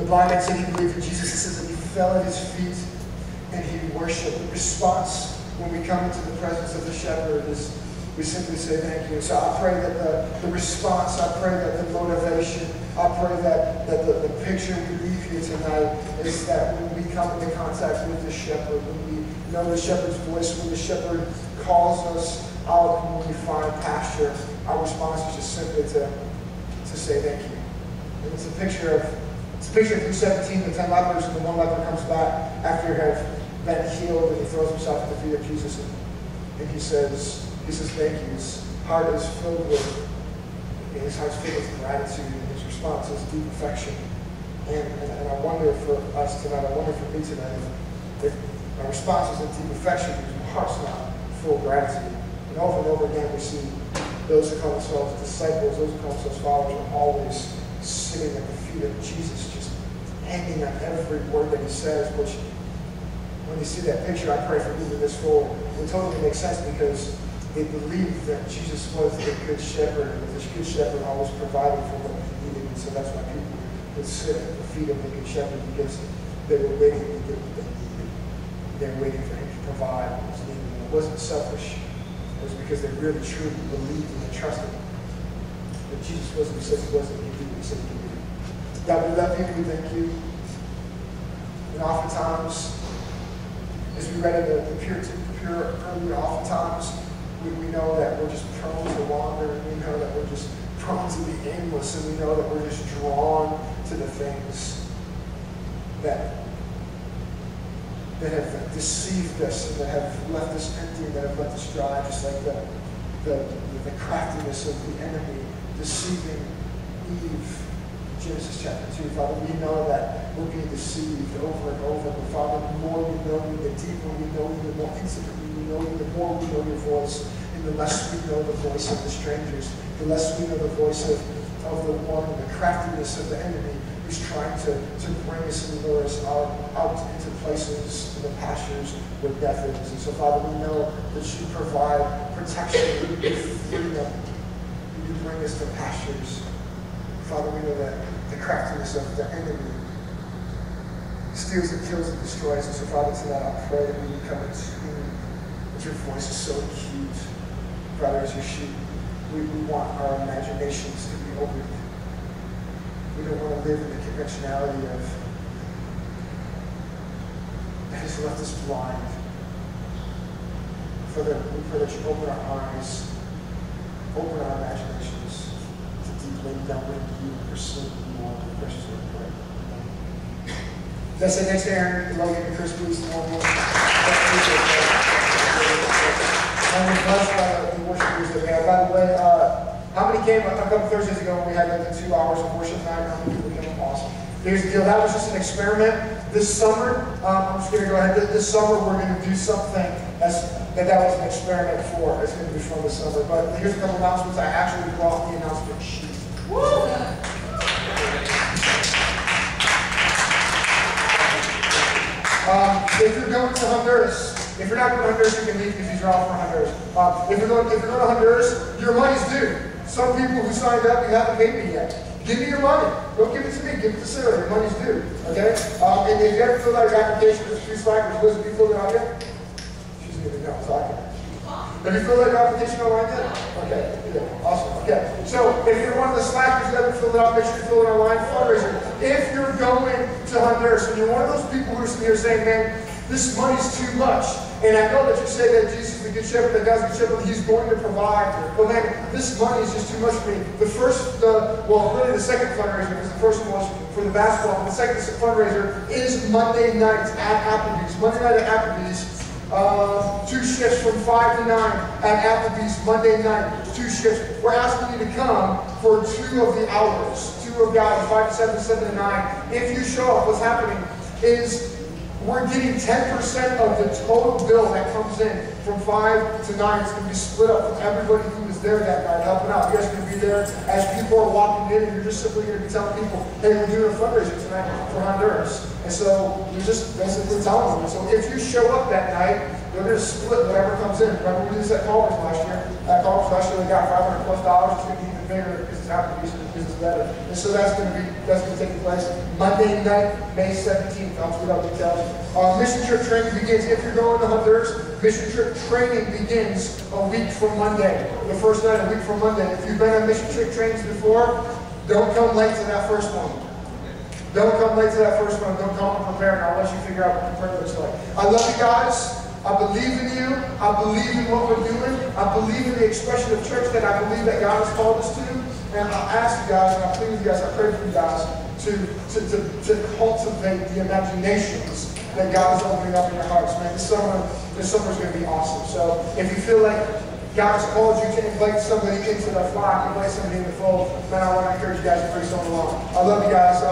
The blind man said he believed in Jesus. It says that he fell at his feet and he worshiped. The response when we come into the presence of the shepherd is we simply say thank you. So I pray that the response, I pray that the motivation, I pray that the picture we leave here tonight is that when we come into contact with the shepherd, when we know the shepherd's voice, when the shepherd calls us out when we find pasture, our response is just simply to say thank you. And it's a picture of Luke 17, the 10 lepers, and the one leper comes back after he has been healed, and he throws himself at the feet of Jesus, and he says thank you. His heart is filled with his heart's filled with gratitude, and his response is deep affection. And I wonder for us tonight, I wonder for me tonight, if our response is in deep affection because my heart's not full of gratitude. And over again we see those who call themselves disciples, those who call themselves followers, are always sitting at the feet of Jesus, just hanging on every word that he says, which when you see that picture, I pray for moving this forward, it totally makes sense because they believed that Jesus was the good shepherd, and this good shepherd always provided for what they needed. And so that's why people would sit at the feet of the good shepherd, because they were waiting to get what they needed. They were waiting for him to provide what was needed. And it wasn't selfish. It was because they really truly believed and trusted that Jesus wasn't who he said he was, and he did what he said he could do. God, we love you, we thank you. And oftentimes, as we read in the pure earlier, oftentimes we know that we're just prone to wander, and we know that we're just prone to be aimless, and we know that we're just drawn to the things that have deceived us and that have left us empty and that have left us dry, just like the craftiness of the enemy deceiving Eve. Genesis chapter 2. Father, we know that we're being deceived over and over. But Father, the more we know you, the deeper we know you, the more intimately we know you, the more we know your voice, and the less we know the voice of the strangers, the less we know the voice of the one, the craftiness of the enemy who's trying to bring us and lure us out into places, in the pastures where death is. And so, Father, we know that you provide protection, you give freedom, you bring us to pastures. Father, we know that the craftiness of the enemy steals and kills and destroys. And so, Father, tonight I pray that we would come in tune, that your voice is so cute. Father, as your sheep, we want our imaginations to be opened. We don't want to live in the conventionality of that has left us blind. Father, we pray that you open our eyes, open our imaginations, deeply down with you and pursue you more in the precious name of prayer. Let's say next to Aaron, Logan, and Chris, please. I'm blessed by the worship leaders that we have. By the way, how many came a couple Thursdays ago when we had the 2 hours of worship night? How many people came? Awesome. Here's the deal. That was just an experiment. This summer, I'm just going to go ahead. This summer, we're going to do something that was an experiment for. It's going to be fun this summer. But here's a couple announcements. I actually brought the announcement sheet. Woo! If you're going to Honduras, if you're not going to Honduras, you can leave because these are all for Honduras. If you're going to Honduras, your money's due. Some people who signed up, you haven't paid me yet. Give me your money. Don't give it to me. Give it to Sarah. Your money's due. Okay? And if you ever filled out your application, there's 2 slackers. Liz, have you filled it out yet? She's going to know. So I can. Have you filled out your application online yet? Okay. Yeah. Awesome. Okay. So if you're one of the slackers who haven't filled it out, make sure you fill it online. Fundraiser. If you're going to Honduras and you're one of those people who are sitting here saying, man, this money's too much. And I know that you say that Jesus is the good shepherd, that God's the good shepherd, he's going to provide. But man, this money is just too much for me. The second fundraiser, because the first one was for the basketball, but the second fundraiser is Monday night at Applebee's. Monday night at Applebee's. 2 shifts from 5 to 9 at Applebee's Monday night. 2 shifts. We're asking you to come for 2 of the hours. 2 of the hours, 5 to 7, 7 to 9. If you show up, what's happening is we're getting 10% of the total bill that comes in from 5 to 9. It's going to be split up with everybody who is there that night helping out. You guys are going to be there as people are walking in, and you're just simply going to be telling people, hey, we're doing a fundraiser tonight for Honduras. And so you're just basically telling them. So if you show up that night, they're going to split whatever comes in. Remember we did this at Culver's last year? At Culver's last year, we got $500+. It's going to be even bigger because it's Applebee's and the business better. And so that's going to take place Monday night, May 17th. I'll tweet out details. Mission trip training begins. If you're going to Honduras, mission trip training begins a week from Monday. The first night, a week from Monday. If you've been on mission trip trainings before, don't come late to that first one. Don't come late to that first one. Don't come unprepared. I'll let you figure out what the prayer looks like. I love you guys. I believe in you. I believe in what we're doing. I believe in the expression of church that I believe that God has called us to. And I ask you guys, and I plead with you guys, I pray for you guys to cultivate the imaginations that God is opening up in your hearts. Man, this summer is going to be awesome. So if you feel like God has called you to invite somebody into the flock, invite somebody in the fold. Man, I want to encourage you guys to bring someone along. I love you guys.